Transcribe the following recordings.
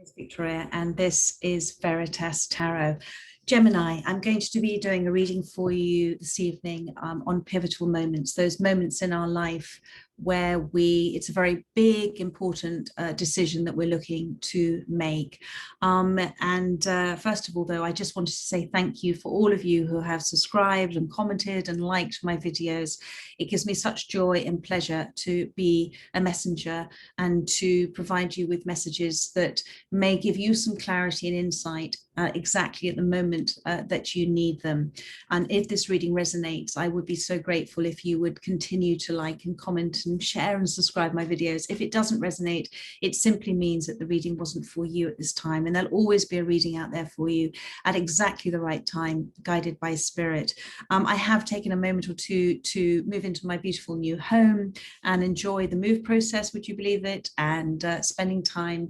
It's Victoria, and this is Veritas Tarot. Gemini, I'm going to be doing a reading for you this evening on pivotal moments, those moments in our life where it's a very big, important decision that we're looking to make. First of all, though, I just wanted to say thank you for all of you who have subscribed and commented and liked my videos. It gives me such joy and pleasure to be a messenger and to provide you with messages that may give you some clarity and insight exactly at the moment that you need them. And if this reading resonates, I would be so grateful if you would continue to like and comment and share and subscribe my videos. If it doesn't resonate, it simply means that the reading wasn't for you at this time, and there'll always be a reading out there for you at exactly the right time, guided by spirit. I have taken a moment or two to move into my beautiful new home and enjoy the move process, would you believe it, and spending time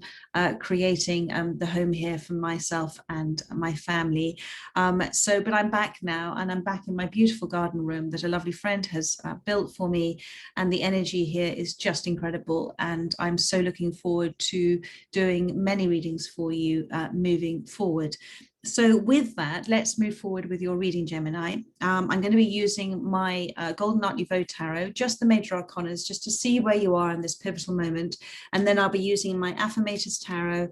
creating the home here for myself and my family. But I'm back now, and I'm back in my beautiful garden room that a lovely friend has built for me, and the energy here is just incredible, and I'm so looking forward to doing many readings for you moving forward. So with that, let's move forward with your reading, Gemini. I'm going to be using my Golden Art Nouveau Tarot, just the major arcanas, just to see where you are in this pivotal moment. And then I'll be using my Affirmators Tarot,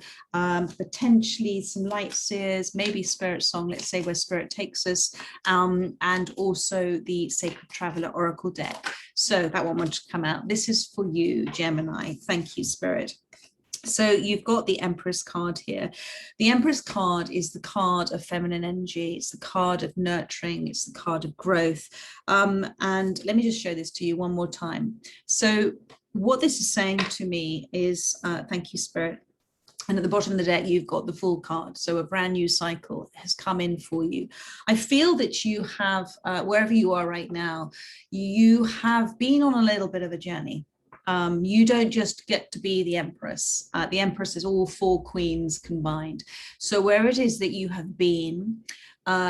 potentially some light seers, maybe Spirit Song, let's say where Spirit takes us, and also the Sacred Traveler Oracle deck. So that one wanted to come out. This is for you, Gemini. Thank you, Spirit. So you've got the Empress card here. The Empress card is the card of feminine energy. It's the card of nurturing. It's the card of growth. And let me just show this to you one more time. So what this is saying to me is, thank you, Spirit. And at the bottom of the deck, you've got the Fool card. So a brand new cycle has come in for you. I feel that you have, wherever you are right now, you have been on a little bit of a journey. You don't just get to be the Empress. The Empress is all four queens combined. So where it is that you have been,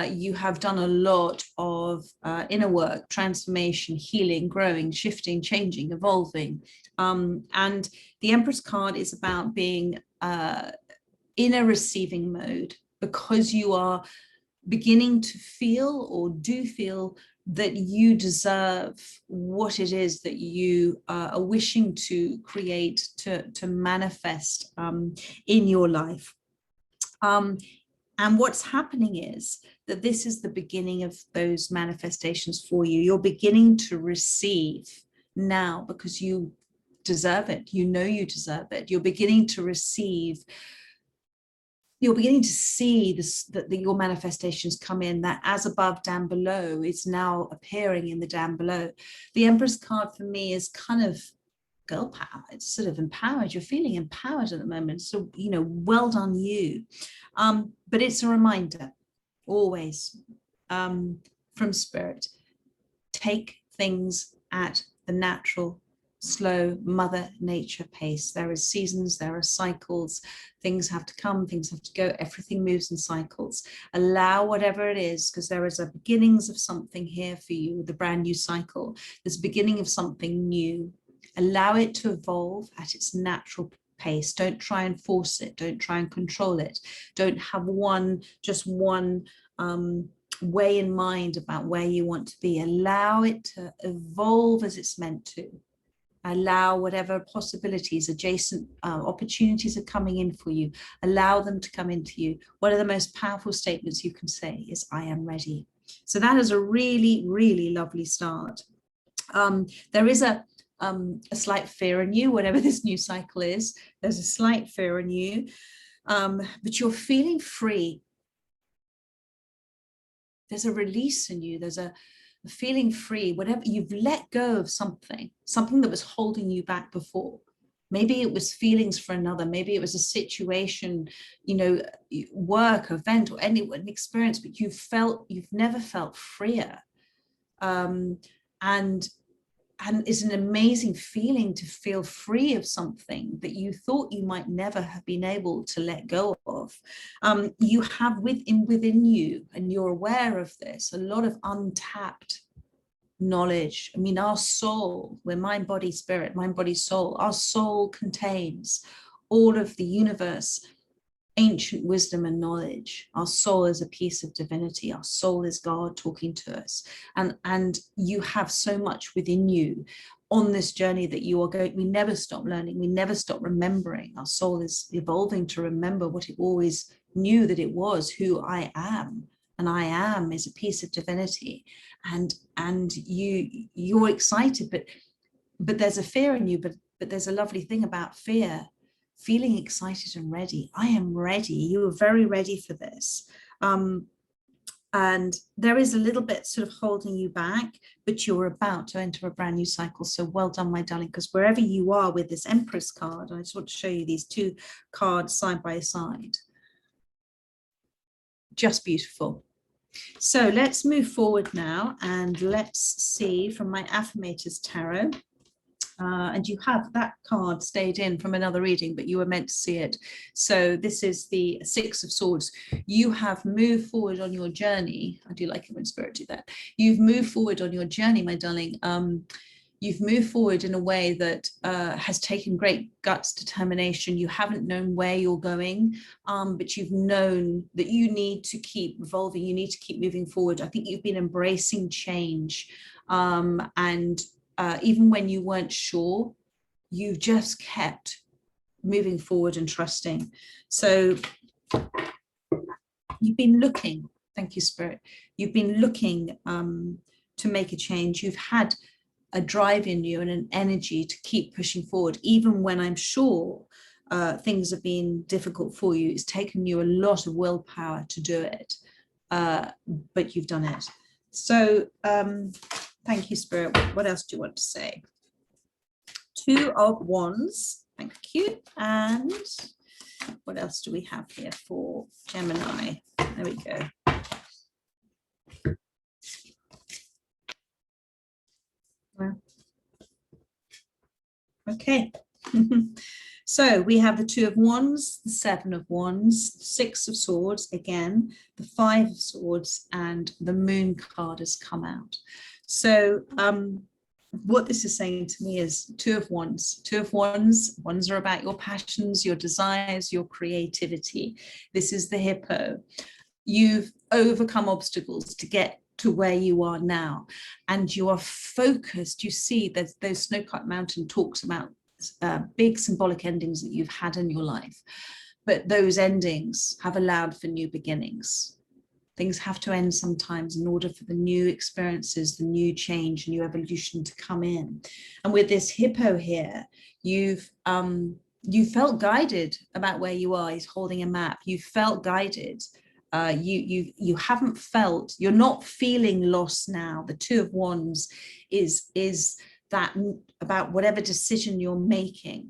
you have done a lot of inner work, transformation, healing, growing, shifting, changing, evolving. And the Empress card is about being in a receiving mode, because you are beginning to feel or do feel that you deserve what it is that you are wishing to create, to manifest in your life. And what's happening is that this is the beginning of those manifestations for you. You're beginning to receive now because you deserve it. You know you deserve it. You're beginning to receive. You're beginning to see this, that your manifestations come in, that as above, down below is now appearing in the down below. The Empress card for me is kind of girl power. It's sort of empowered. You're feeling empowered at the moment. So, you know, well done you. But it's a reminder always from Spirit, take things at the natural, slow mother nature pace. There is seasons, there are cycles, things have to come, things have to go, everything moves in cycles. Allow whatever it is, because there is a beginnings of something here for you, the brand new cycle. There's beginning of something new. Allow it to evolve at its natural pace. Don't try and force it. Don't try and control it. Don't have just one way in mind about where you want to be. Allow it to evolve as it's meant to. Allow whatever possibilities, adjacent opportunities are coming in for you. Allow them to come into you. One of the most powerful statements you can say is, I am ready. So that is a really, really lovely start. There is a slight fear in you, whatever this new cycle is. There's a slight fear in you, but you're feeling free. There's a release in you. There's a feeling free, whatever, you've let go of something that was holding you back before. Maybe it was feelings for another, maybe it was a situation, you know, work, event, or any experience, but you've never felt freer. And it's an amazing feeling to feel free of something that you thought you might never have been able to let go of. You have within you, and you're aware of this, a lot of untapped knowledge. I mean, our soul, we're mind, body, spirit, mind, body, soul. Our soul contains all of the universe ancient wisdom and knowledge. Our soul is a piece of divinity. Our soul is God talking to us. And you have so much within you on this journey that you are going. We never stop learning. We never stop remembering. Our soul is evolving to remember what it always knew that it was, who I am. And I am is a piece of divinity. And you're excited, but there's a fear in you, but there's a lovely thing about fear, feeling excited and ready. I am ready. You are very ready for this. And there is a little bit sort of holding you back, but you're about to enter a brand new cycle. So well done, my darling, because wherever you are with this Empress card, I just want to show you these two cards side by side. Just beautiful. So let's move forward now and let's see from my Affirmators Tarot. And you have that card stayed in from another reading, but you were meant to see it. So this is the Six of Swords. You have moved forward on your journey. I do like it when Spirit do that. You've moved forward on your journey, my darling. You've moved forward in a way that has taken great guts, determination. You haven't known where you're going, but you've known that you need to keep evolving. You need to keep moving forward. I think you've been embracing change, and even when you weren't sure, you just kept moving forward and trusting. So you've been looking, thank you, Spirit. You've been looking to make a change. You've had a drive in you and an energy to keep pushing forward, even when I'm sure things have been difficult for you. It's taken you a lot of willpower to do it, but you've done it. So thank you, Spirit. What else do you want to say? Two of Wands. Thank you. And what else do we have here for Gemini? There we go. Well, okay. So we have the Two of Wands, the Seven of Wands, Six of Swords, again, the Five of Swords, and the Moon card has come out. So what this is saying to me is Two of Wands. Two of Wands, wands are about your passions, your desires, your creativity. This is the Hippo. You've overcome obstacles to get to where you are now, and you are focused. You see, there's those Snow-Capped Mountain talks about big symbolic endings that you've had in your life, but those endings have allowed for new beginnings. Things have to end sometimes in order for the new experiences, the new change, new evolution to come in. And with this Hippo here, you felt guided about where you are. He's holding a map. You felt guided. You haven't felt, you're not feeling lost now. The Two of Wands is that about whatever decision you're making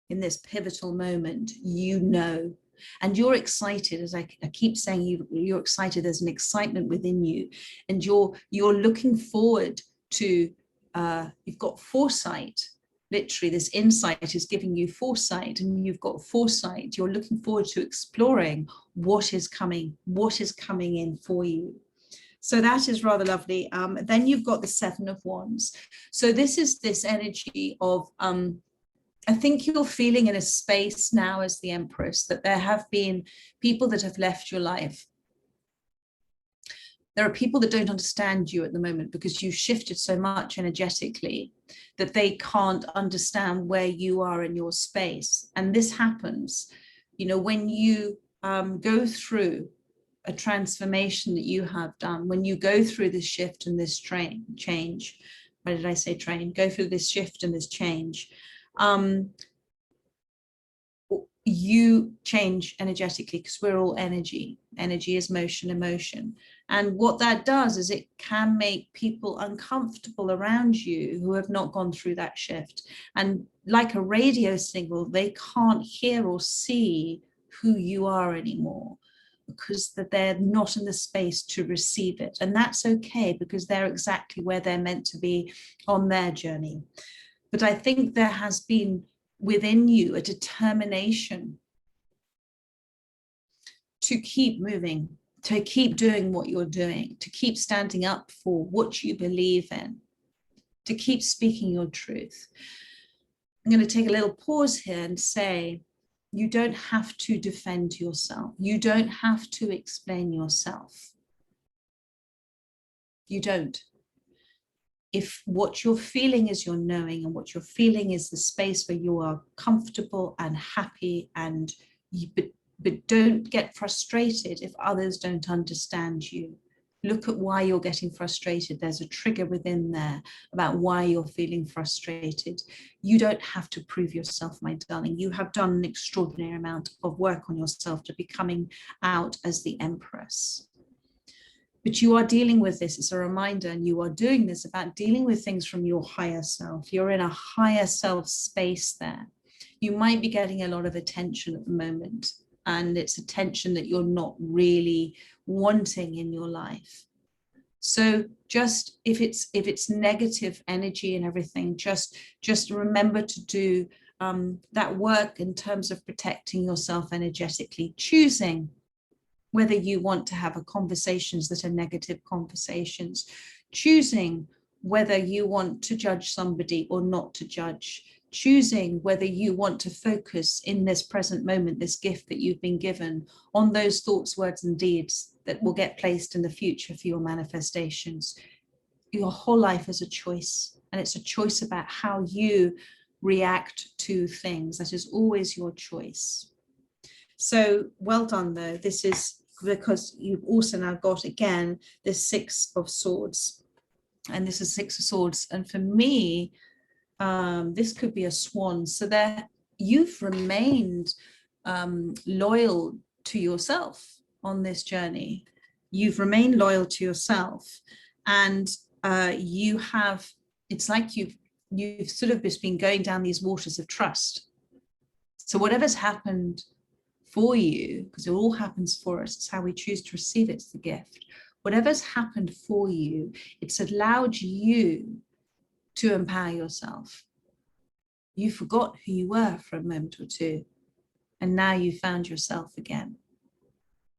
in this pivotal moment, you know, and you're excited. As I keep saying, you're excited. There's an excitement within you, and you're looking forward to, you've got foresight. Literally, this insight is giving you foresight, and you've got foresight. You're looking forward to exploring what is coming in for you. So that is rather lovely. Then you've got the Seven of Wands. So this is this energy of, I think you're feeling in a space now as the Empress that there have been people that have left your life. There are people that don't understand you at the moment because you've shifted so much energetically that they can't understand where you are in your space. And this happens, you know, when you go through a transformation that you have done, when you go through this shift and this change, why did I say train? Go through this shift and this change. You change energetically because we're all energy. Energy is motion, emotion. And what that does is it can make people uncomfortable around you who have not gone through that shift. And like a radio signal, they can't hear or see who you are anymore because they're not in the space to receive it. And that's okay because they're exactly where they're meant to be on their journey. But I think there has been within you a determination to keep moving, to keep doing what you're doing, to keep standing up for what you believe in, to keep speaking your truth. I'm going to take a little pause here and say You don't have to defend yourself. You don't have to explain yourself. You don't. If what you're feeling is your knowing, and what you're feeling is the space where you are comfortable and happy, and but don't get frustrated if others don't understand you. Look at why you're getting frustrated. There's a trigger within there about why you're feeling frustrated. You don't have to prove yourself, my darling. You have done an extraordinary amount of work on yourself to be coming out as the Empress. But you are dealing with this. It's a reminder, and you are doing this about dealing with things from your higher self. You're in a higher self space there. You might be getting a lot of attention at the moment, and it's attention that you're not really wanting in your life. So just if it's negative energy and everything, just remember to do that work in terms of protecting yourself energetically, choosing whether you want to have conversations that are negative conversations, choosing whether you want to judge somebody or not to judge, choosing whether you want to focus in this present moment, this gift that you've been given, on those thoughts, words, and deeds that will get placed in the future for your manifestations. Your whole life is a choice, and it's a choice about how you react to things. That is always your choice. So well done, though. This is because you've also now got, again, this Six of Swords, and this is Six of Swords. And for me, this could be a swan. So there, you've remained loyal to yourself on this journey. You've remained loyal to yourself, and you have, it's like you've sort of just been going down these waters of trust. So whatever's happened for you, because it all happens for us, it's how we choose to receive it, it's the gift. Whatever's happened for you, it's allowed you to empower yourself. You forgot who you were for a moment or two, and now you found yourself again.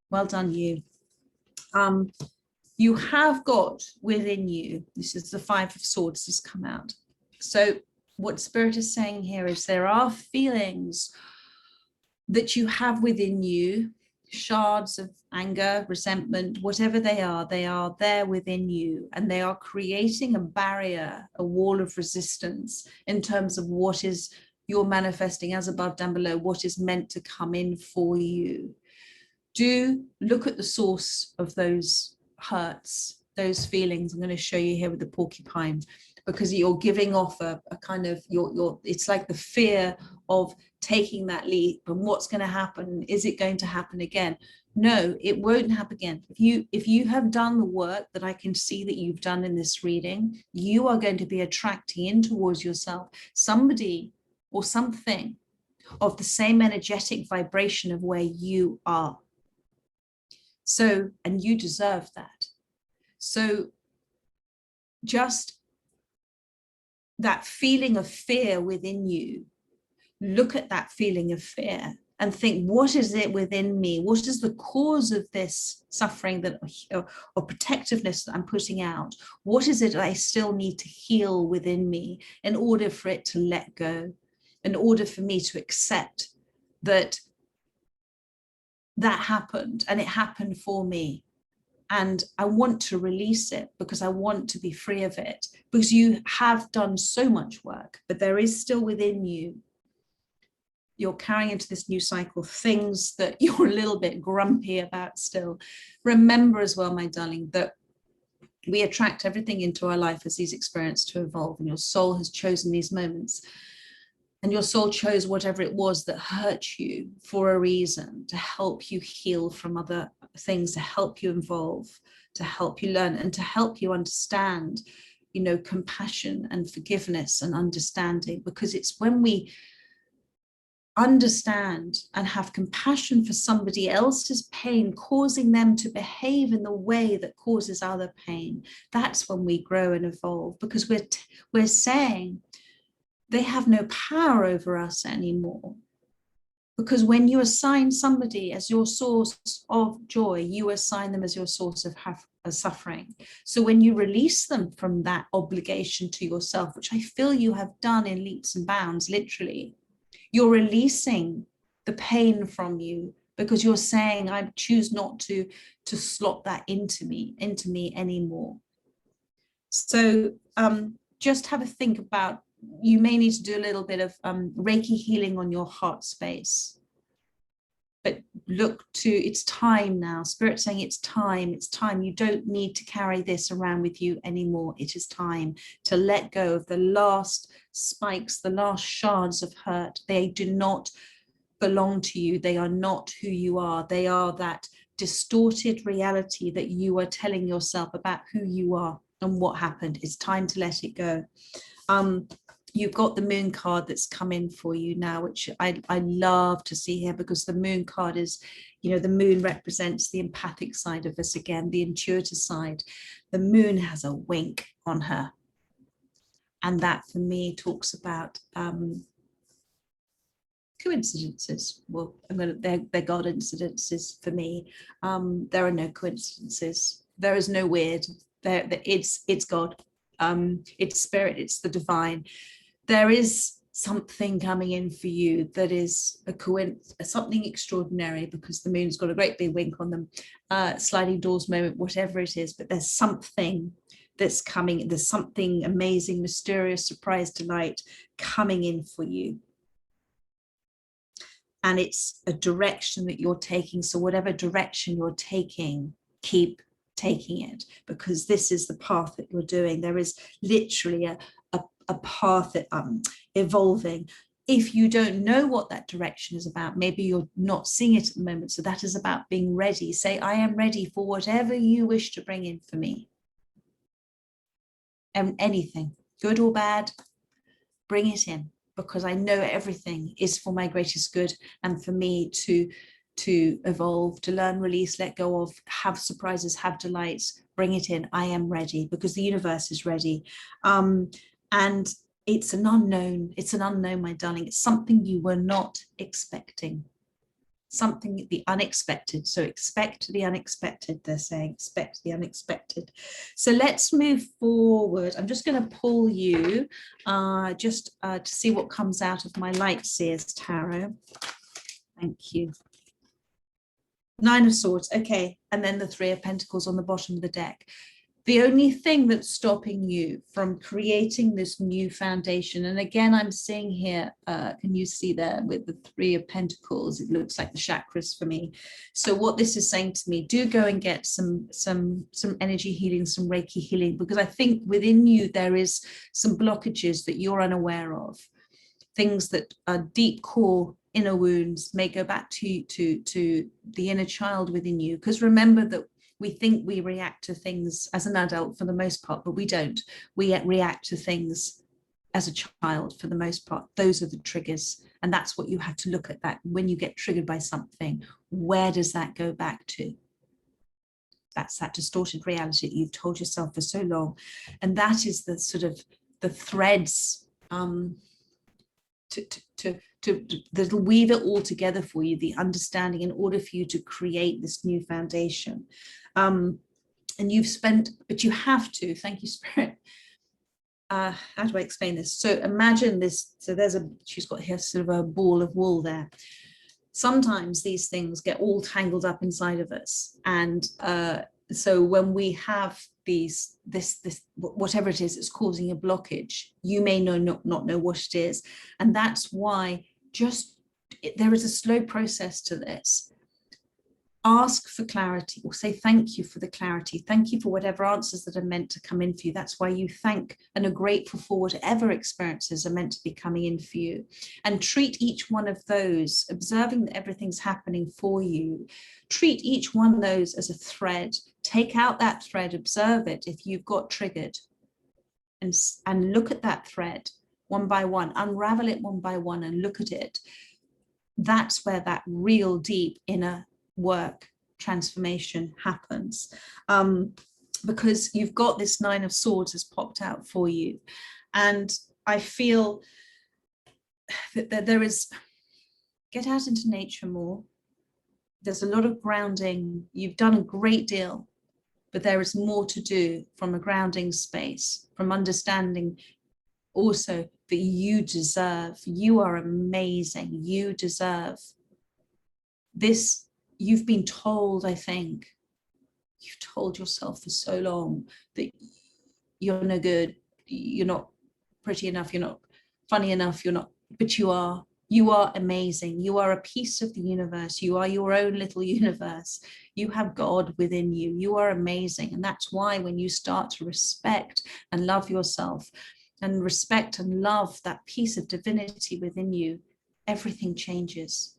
Well done, you. You have got within you, this is the Five of Swords has come out. So what Spirit is saying here is there are feelings that you have within you, shards of anger, resentment, whatever they are there within you, and they are creating a barrier, a wall of resistance in terms of what is you're manifesting as above, down below, what is meant to come in for you. Do look at the source of those hurts, those feelings. I'm going to show you here with the porcupine, because you're giving off a kind of it's like the fear of taking that leap, and what's going to happen, is it going to happen again? No, it won't happen again. If you have done the work that I can see that you've done in this reading, you are going to be attracting in towards yourself somebody or something of the same energetic vibration of where you are. So, and you deserve that. So just that feeling of fear within you, look at that feeling of fear and think, what is it within me? What is the cause of this suffering that, or protectiveness that I'm putting out? What is it that I still need to heal within me in order for it to let go, in order for me to accept that that happened and it happened for me? And I want to release it because I want to be free of it, because you have done so much work, but there is still within you, you're carrying into this new cycle things that you're a little bit grumpy about still. Remember as well, my darling, that we attract everything into our life as these experiences to evolve, and your soul has chosen these moments. And your soul chose whatever it was that hurt you for a reason, to help you heal from other things, to help you evolve, to help you learn, and to help you understand, you know, compassion and forgiveness and understanding. Because it's when we understand and have compassion for somebody else's pain, causing them to behave in the way that causes other pain, that's when we grow and evolve, because we're saying, they have no power over us anymore. Because when you assign somebody as your source of joy, you assign them as your source of suffering. So when you release them from that obligation to yourself, which I feel you have done in leaps and bounds, literally, you're releasing the pain from you, because you're saying, I choose not to slot that into me anymore. So just have a think about, you may need to do a little bit of Reiki healing on your heart space. But look to, it's time now. Spirit saying it's time, it's time. You don't need to carry this around with you anymore. It is time to let go of the last spikes, the last shards of hurt. They do not belong to you. They are not who you are. They are that distorted reality that you are telling yourself about who you are and what happened. It's time to let it go. You've got the moon card that's come in for you now, which I love to see here, because the moon card is, you know, the moon represents the empathic side of us again, the intuitive side. The moon has a wink on her. And that for me talks about coincidences. Well, they're God incidences for me. There are no coincidences. There is no weird. It's God. It's spirit. It's the divine. There is something coming in for you that is something extraordinary, because the moon's got a great big wink on them, sliding doors moment, whatever it is. But there's something that's coming. There's something amazing, mysterious, surprise, delight coming in for you. And it's a direction that you're taking. So whatever direction you're taking, keep taking it, because this is the path that you're doing. There is literally a path that evolving. If you don't know what that direction is about, maybe you're not seeing it at the moment. So that is about being ready. Say, I am ready for whatever you wish to bring in for me. And anything, good or bad, bring it in, because I know everything is for my greatest good and for me to evolve, to learn, release, let go of, have surprises, have delights, bring it in. I am ready, because the universe is ready. And it's an unknown, my darling. It's something you were not expecting, something, the unexpected. So expect the unexpected, they're saying, expect the unexpected. So let's move forward. I'm just going to pull you just to see what comes out of my Light Seers Tarot. Thank you. Nine of Swords, okay, and then the Three of Pentacles on the bottom of the deck. The only thing that's stopping you from creating this new foundation, and again, I'm seeing here, can you see there with the Three of Pentacles? It looks like the chakras for me. So what this is saying to me, do go and get some energy healing, some Reiki healing, because I think within you there is some blockages that you're unaware of, things that are deep core inner wounds, may go back to the inner child within you. Because remember that we think we react to things as an adult for the most part, but we don't. We react to things as a child for the most part. Those are the triggers. And that's what you have to look at, that when you get triggered by something, where does that go back to? That's that distorted reality that you've told yourself for so long. And that is the sort of the threads that'll weave it all together for you, the understanding, in order for you to create this new foundation. And you've spent, but you have to, thank you, Spirit. How do I explain this? So imagine this. So she's got here sort of a ball of wool there. Sometimes these things get all tangled up inside of us. And so when we have this whatever it is, it's causing a blockage, you may not know what it is. And that's why there is a slow process to this. Ask for clarity, or say thank you for the clarity. Thank you for whatever answers that are meant to come in for you. That's why you thank and are grateful for whatever experiences are meant to be coming in for you. And treat each one of those, observing that everything's happening for you. Treat each one of those as a thread. Take out that thread, observe it if you've got triggered, and look at that thread one by one, unravel it one by one and look at it. That's where that real deep inner work transformation happens, because you've got this Nine of Swords has popped out for you. And I feel that there is, get out into nature more. There's a lot of grounding. You've done a great deal, but there is more to do from a grounding space, from understanding also that you deserve, you are amazing, you deserve this, you've been told, I think, you've told yourself for so long that you're no good, you're not pretty enough, you're not funny enough, you're not, but you are. You are amazing. You are a piece of the universe. You are your own little universe. You have God within you. You are amazing. And that's why when you start to respect and love yourself and respect and love that piece of divinity within you, everything changes.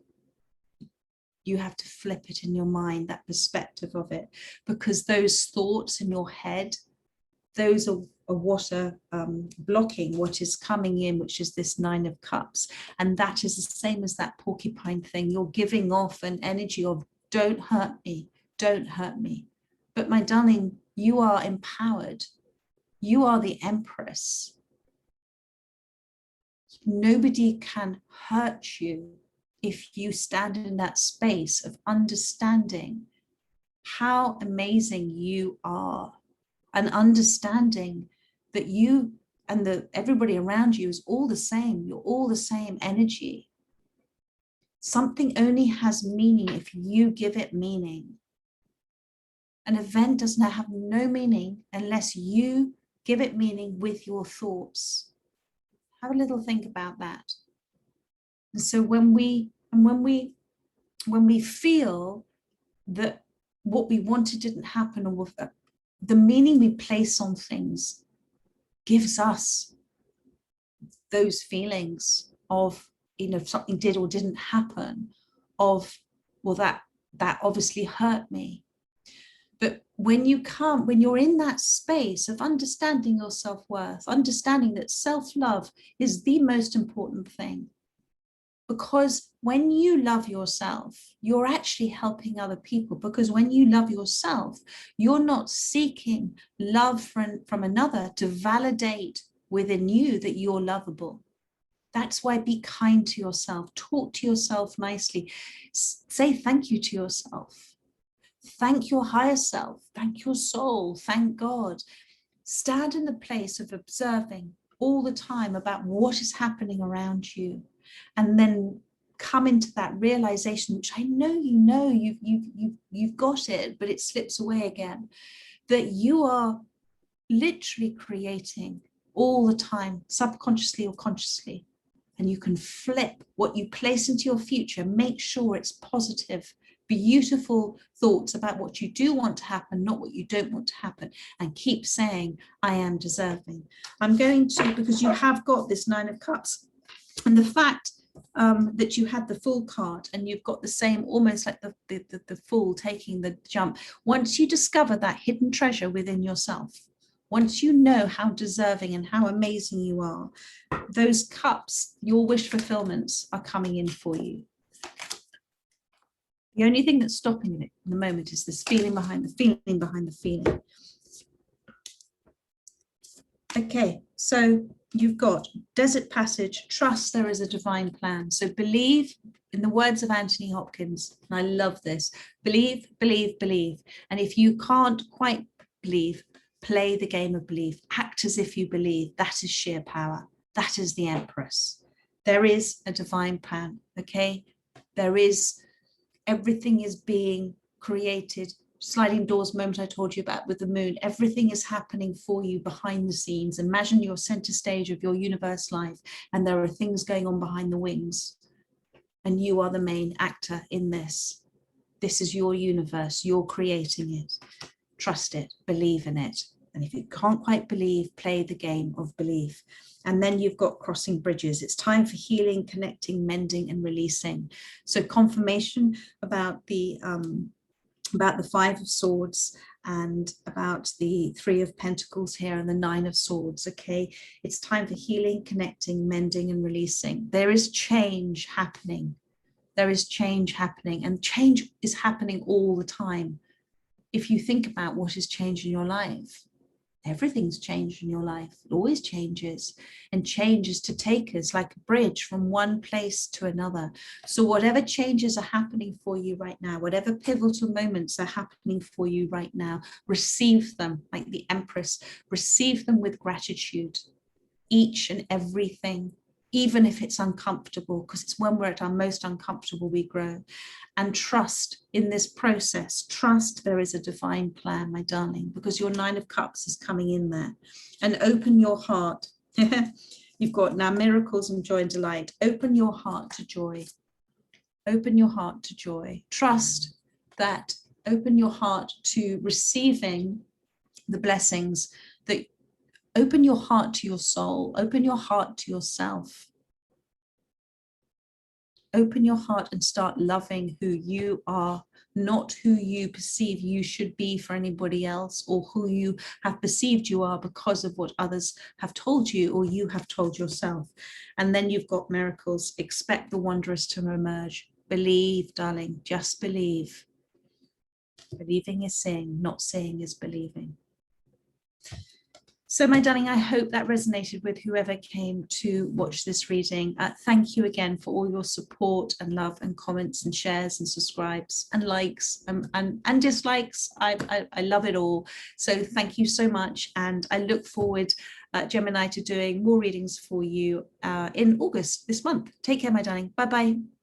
You have to flip it in your mind, that perspective of it, because those thoughts in your head, those are what are blocking what is coming in, which is this 9 of Cups. And that is the same as that porcupine thing. You're giving off an energy of, don't hurt me, don't hurt me. But my darling, you are empowered. You are the Empress. Nobody can hurt you if you stand in that space of understanding how amazing you are, and understanding that you and everybody around you is all the same. You're all the same energy. Something only has meaning if you give it meaning. An event does not have no meaning unless you give it meaning with your thoughts. Have a little think about that. And so when we feel that what we wanted didn't happen, or the meaning we place on things gives us those feelings of, you know, if something did or didn't happen, of, well, that obviously hurt me. But when you're in that space of understanding your self-worth, understanding that self-love is the most important thing, because when you love yourself, you're actually helping other people, because when you love yourself, you're not seeking love from another to validate within you that you're lovable. That's why be kind to yourself, talk to yourself nicely, say thank you to yourself, thank your higher self, thank your soul, thank God. Stand in the place of observing all the time about what is happening around you, and then come into that realization, which I know you've got it, but it slips away again, that you are literally creating all the time, subconsciously or consciously. And you can flip what you place into your future, make sure it's positive, beautiful thoughts about what you do want to happen, not what you don't want to happen, and keep saying, I am deserving. I'm going to, because you have got this 9 of Cups, and the fact that you had the Fool card, and you've got the same, almost like the Fool taking the jump. Once you discover that hidden treasure within yourself, once you know how deserving and how amazing you are, those cups, your wish fulfillments, are coming in for you. The only thing that's stopping it in the moment is this feeling behind the feeling behind the feeling. Okay, so you've got Desert Passage, trust there is a divine plan. So believe, in the words of Anthony Hopkins, and I love this, believe, believe, believe. And if you can't quite believe, play the game of belief. Act as if you believe. That is sheer power. That is the Empress. There is a divine plan, okay? There is, everything is being created. Sliding doors moment I told you about with the moon, everything is happening for you behind the scenes. Imagine you're center stage of your universe life, and there are things going on behind the wings, and you are the main actor in this. This is your universe, you're creating it. Trust it, believe in it. And if you can't quite believe, play the game of belief. And then you've got crossing bridges. It's time for healing, connecting, mending, and releasing. So confirmation about the 5 of Swords, and about the 3 of Pentacles here, and the 9 of Swords. Okay, it's time for healing, connecting, mending, and releasing. There is change happening. There is change happening, and change is happening all the time. If you think about what has changed in your life, everything's changed in your life. It always changes, and change is to take us like a bridge from one place to another. So whatever changes are happening for you right now, whatever pivotal moments are happening for you right now, receive them like the Empress. Receive them with gratitude, each and everything. even if it's uncomfortable, because it's when we're at our most uncomfortable we grow. And trust in this process. Trust there is a divine plan, my darling, because your 9 of Cups is coming in there. And open your heart. You've got now miracles and joy and delight. Open your heart to joy. Open your heart to joy. Trust that. Open your heart to receiving the blessings. That open your heart to your soul. Open your heart to yourself. Open your heart and start loving who you are, not who you perceive you should be for anybody else, or who you have perceived you are because of what others have told you or you have told yourself. And then you've got miracles. Expect the wondrous to emerge. Believe, darling, just believe. Believing is seeing, not seeing is believing. So my darling, I hope that resonated with whoever came to watch this reading. Thank you again for all your support and love and comments and shares and subscribes and likes and dislikes. I love it all. So thank you so much. And I look forward, Gemini, to doing more readings for you in August this month. Take care, my darling. Bye-bye.